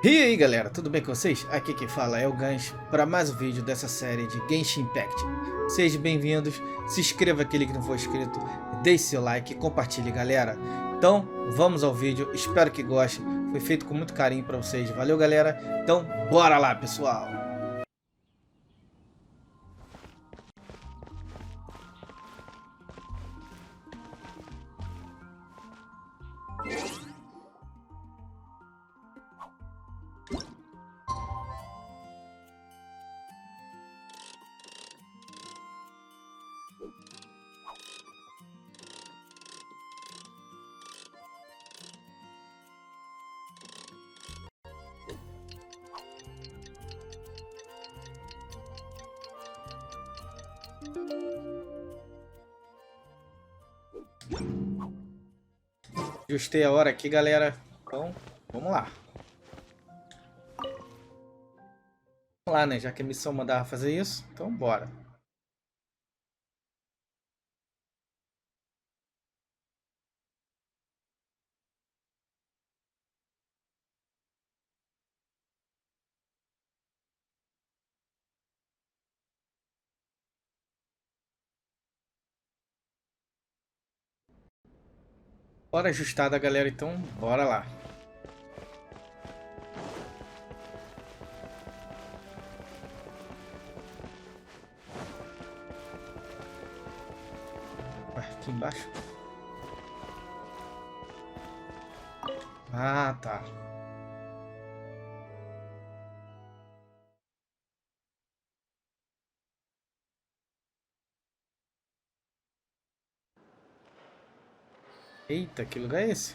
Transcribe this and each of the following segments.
E aí galera, tudo bem com vocês? Aqui quem fala é o Gans para mais um vídeo dessa série de Genshin Impact. Sejam bem-vindos, se inscreva aquele que não for inscrito, deixe seu like e compartilhe galera. Então vamos ao vídeo, espero que gostem, foi feito com muito carinho para vocês, valeu galera, então bora lá pessoal! Ajustei a hora aqui galera, então vamos lá. Vamos lá né, já que a missão mandava fazer isso, então bora. Hora ajustada galera, então bora lá. Aqui embaixo. Ah, tá. Eita, que lugar é esse?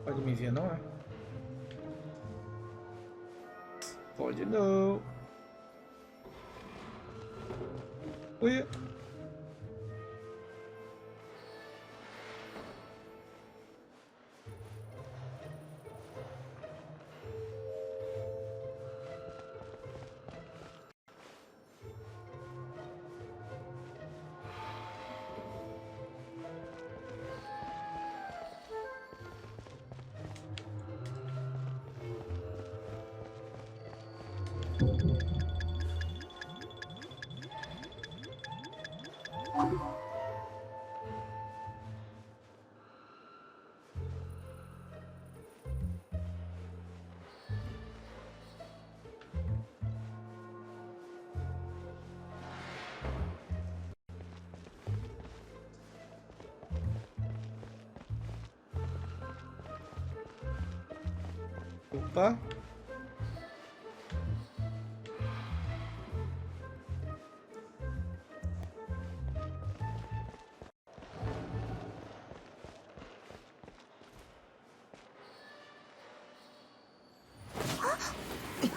Pode me ver não, é? Pode não. Ui. Opa.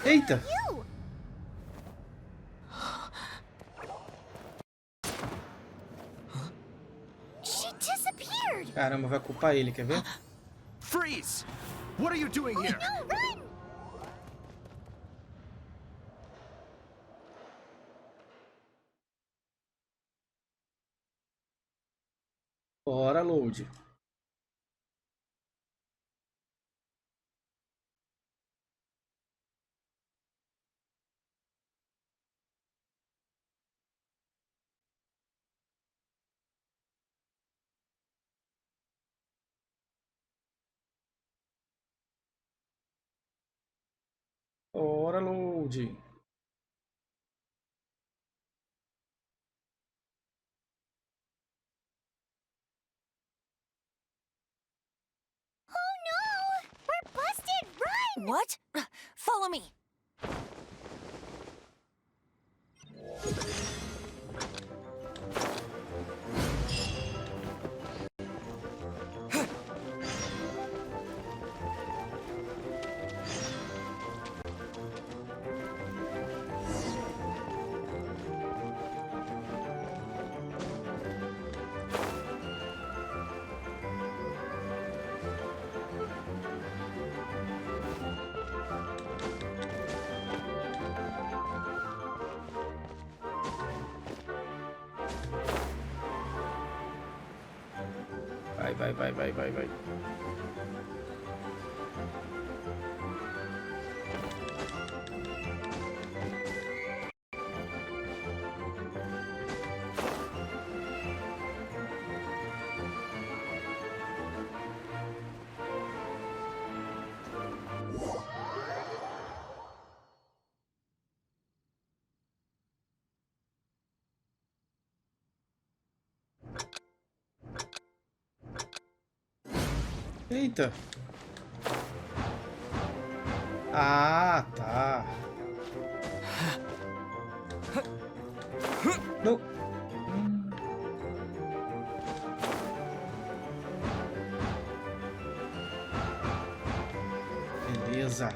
Eita. Caramba, vai culpar ele, quer ver? Freeze! What are you doing here? No, run! Bora, load. Bora, load. Oh no! We're busted! Run! What? Follow me. Vai, vai, vai, vai, vai, vai. Eita. Ah, tá. Não. Beleza.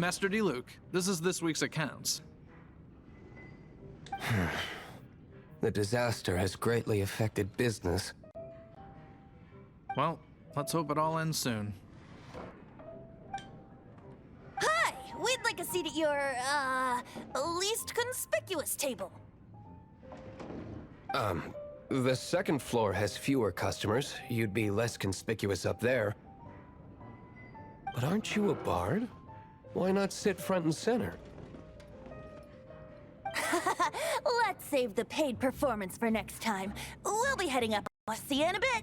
Master D. Luke, this is this week's accounts. The disaster has greatly affected business. Well, let's hope it all ends soon. Hi! We'd like a seat at your, least conspicuous table. The second floor has fewer customers. You'd be less conspicuous up there. But aren't you a bard? Why not sit front and center? Let's save the paid performance for next time. We'll be heading up. I'll see you in a bit.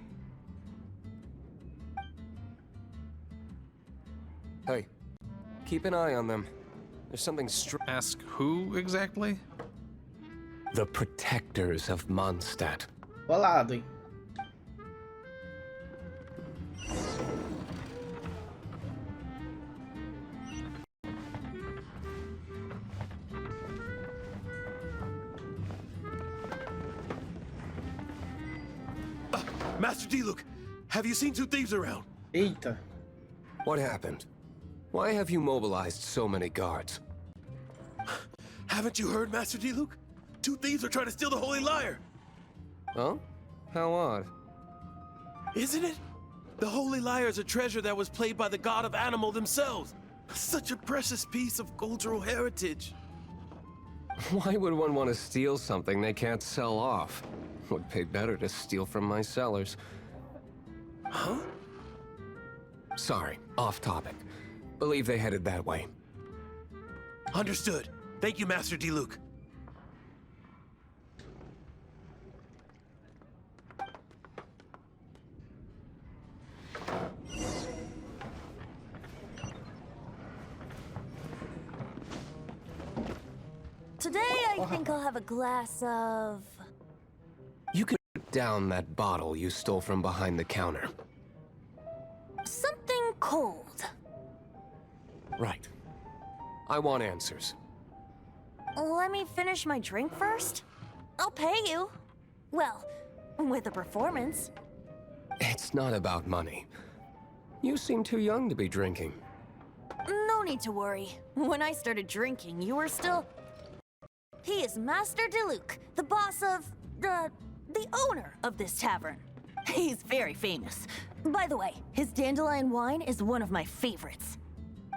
Hey, keep an eye on them. There's something Ask who exactly? The protectors of Mondstadt. Bolado, hein? Master D. Luke, have you seen two thieves around? Eita. What happened? Why have you mobilized so many guards? Haven't you heard, Master D. Luke? Two thieves are trying to steal the Holy Lyre. Huh? How odd. Isn't it? The Holy Lyre is a treasure that was played by the god of animal themselves. Such a precious piece of cultural heritage. Why would one want to steal something they can't sell off? Would pay better to steal from my sellers. Huh? Sorry, off topic. Believe they headed that way. Understood. Thank you, Master D. Luke. Today, I think I'll have a glass of... You could put down that bottle you stole from behind the counter. something cold. Right. I want answers. Let me finish my drink first. I'll pay you. Well, with a performance. It's not about money. You seem too young to be drinking. No need to worry. When I started drinking, you were still... He is Master DeLuke, the boss of... the owner of this tavern. He's very famous. By the way, his dandelion wine is one of my favorites.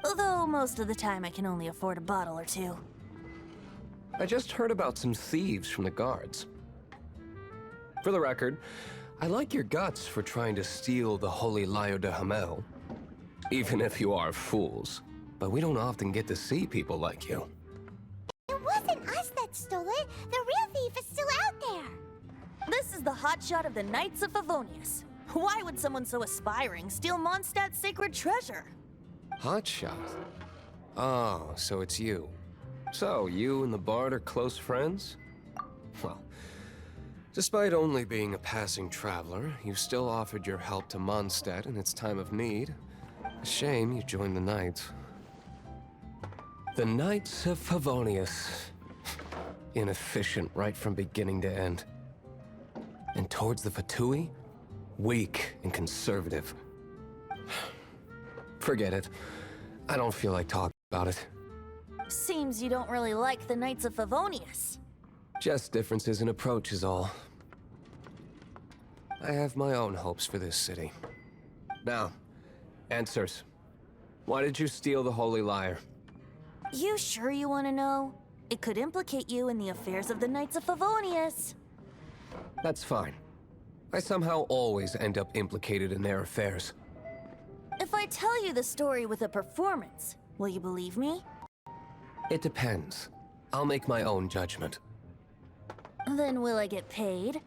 Although most of the time I can only afford a bottle or two. I just heard about some thieves from the guards. For the record, I like your guts for trying to steal the Holy Lyre de Hamel. Even if you are fools. But we don't often get to see people like you. It wasn't us that stole it. The real thief is still out there. This is the hotshot of the Knights of Favonius. Why would someone so aspiring steal Mondstadt's sacred treasure? Hotshot? Oh, so it's you. So, you and the Bard are close friends? Well, Despite only being a passing traveler, you still offered your help to Mondstadt in its time of need. A shame you joined the Knights. The Knights of Favonius. Inefficient right from beginning to end. And towards the Fatui, weak and conservative. Forget it. I don't feel like talking about it. Seems you don't really like the Knights of Favonius. Just differences in approach is all. I have my own hopes for this city. Now, answers. Why did you steal the Holy Lyre? You sure you want to know? It could implicate you in the affairs of the Knights of Favonius. That's fine. I somehow always end up implicated in their affairs. If I tell you the story with a performance, will you believe me? It depends. I'll make my own judgment. Then will I get paid?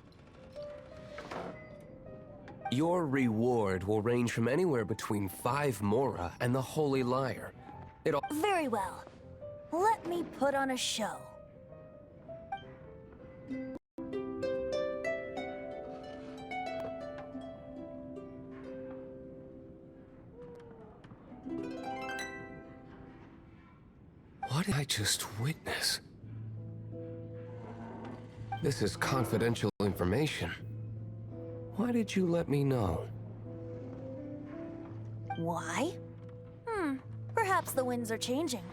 Your reward will range from anywhere between 5 Mora and the Holy Lyre. Very well. Let me put on a show. What did I just witness? This is confidential information. Why did you let me know? Why? Perhaps the winds are changing.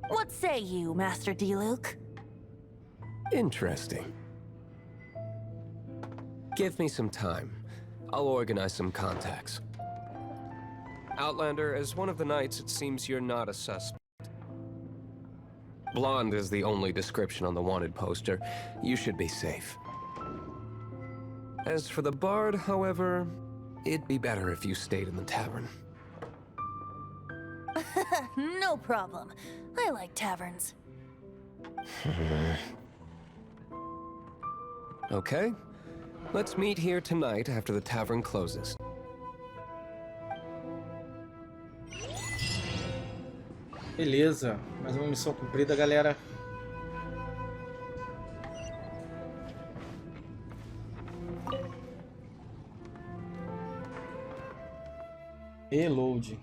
What say you, Master Diluc? Interesting. Give me some time. I'll organize some contacts. Outlander, as one of the Knights, it seems you're not a suspect. Blonde is the only description on the wanted poster. You should be safe. As for the Bard, however, it'd be better if you stayed in the tavern. No problem. I like taverns. Okay. Let's meet here tonight after the tavern closes. Beleza, mais uma missão cumprida, galera. Reload.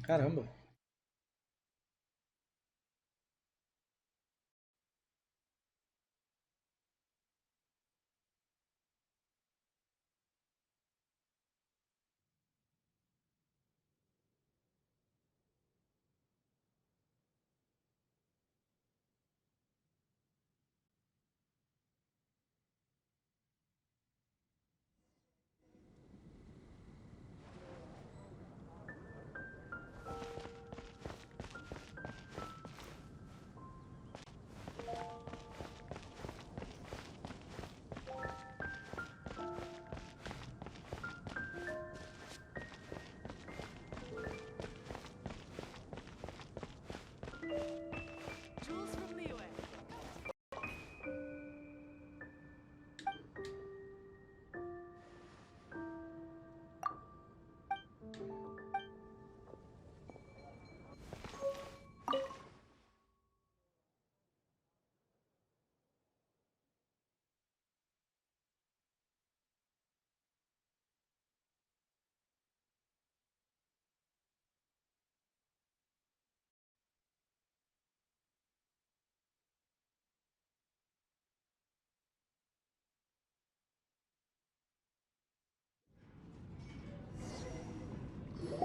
Caramba.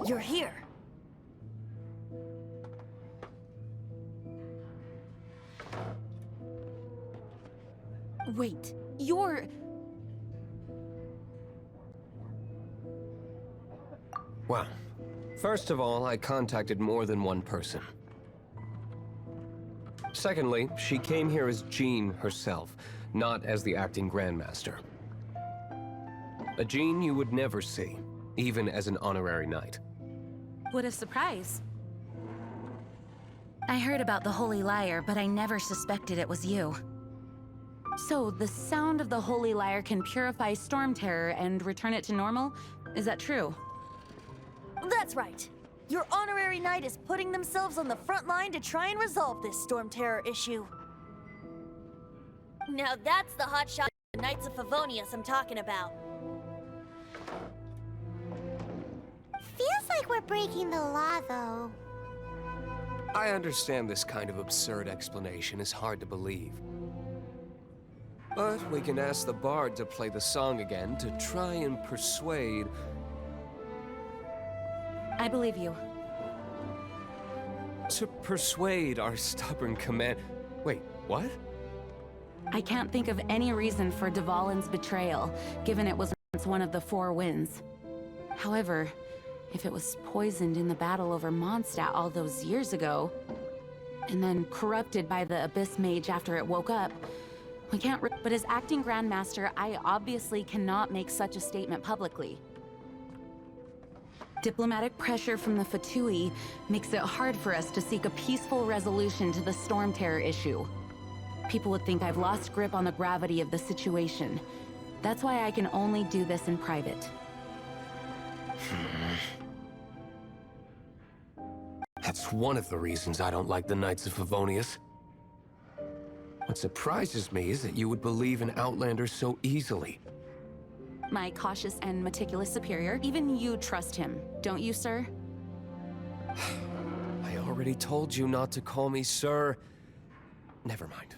You're here. Wait, you're... Well, first of all, I contacted more than one person. Secondly, she came here as Jean herself, not as the acting Grandmaster. A Jean you would never see, even as an honorary knight. What a surprise. I heard about the Holy Lyre, but I never suspected it was you. So, the sound of the Holy Lyre can purify Storm Terror and return it to normal? Is that true? That's right. Your honorary knight is putting themselves on the front line to try and resolve this Storm Terror issue. Now that's the hotshot Knights of Favonius I'm talking about. Feels like we're breaking the law, though. I understand this kind of absurd explanation is hard to believe. But we can ask the bard to play the song again to try and persuade... I believe you. To persuade our stubborn command... Wait, what? I can't think of any reason for Dvalin's betrayal, given it was once one of the Four Winds. However, if it was poisoned in the battle over Mondstadt all those years ago, and then corrupted by the Abyss Mage after it woke up, we can't but as acting Grandmaster, I obviously cannot make such a statement publicly. Diplomatic pressure from the Fatui makes it hard for us to seek a peaceful resolution to the Storm Terror issue. People would think I've lost grip on the gravity of the situation. That's why I can only do this in private. That's one of the reasons I don't like the Knights of Favonius. What surprises me is that you would believe in Outlanders so easily. My cautious and meticulous superior, even you trust him, don't you, sir? I already told you not to call me sir. Never mind.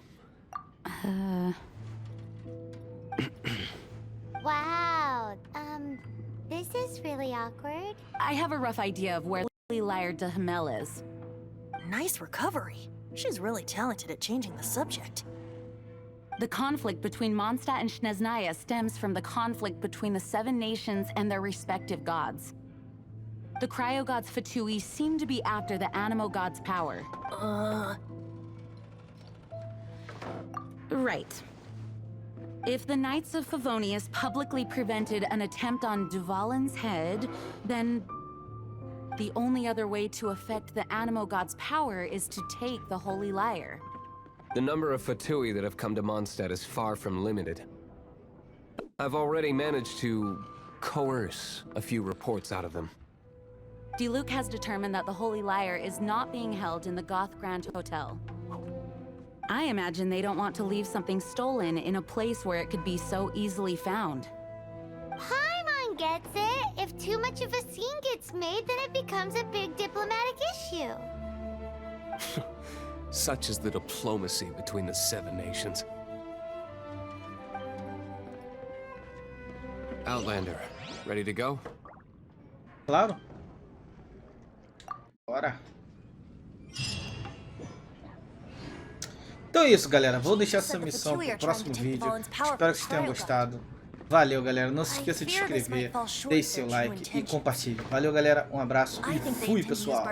Wow, this is really awkward. I have a rough idea of where Holy Lyre de Hamel is. Nice recovery. She's really talented at changing the subject. The conflict between Mondstadt and Snezhnaya stems from the conflict between the Seven Nations and their respective gods. The Cryo-gods Fatui seem to be after the Animo god's power. Right. If the Knights of Favonius publicly prevented an attempt on Dvalin's head, then the only other way to affect the Animo god's power is to take the Holy Lyre. The number of Fatui that have come to Mondstadt is far from limited. I've already managed to coerce a few reports out of them. Diluc has determined that the Holy Lyre is not being held in the Goth Grand Hotel. I imagine they don't want to leave something stolen in a place where it could be so easily found. Paimon gets it. If too much of a scene gets made, then it becomes a big diplomatic issue. Such is the diplomacy between the Seven Nations. Outlander, ready to go? Claro. Bora. Então é isso, galera. Vou deixar essa missão para o próximo vídeo. Espero que vocês tenham gostado. Valeu, galera. Não se esqueça de se inscrever, deixe seu like e compartilhe. Valeu, galera. Um abraço e fui, pessoal.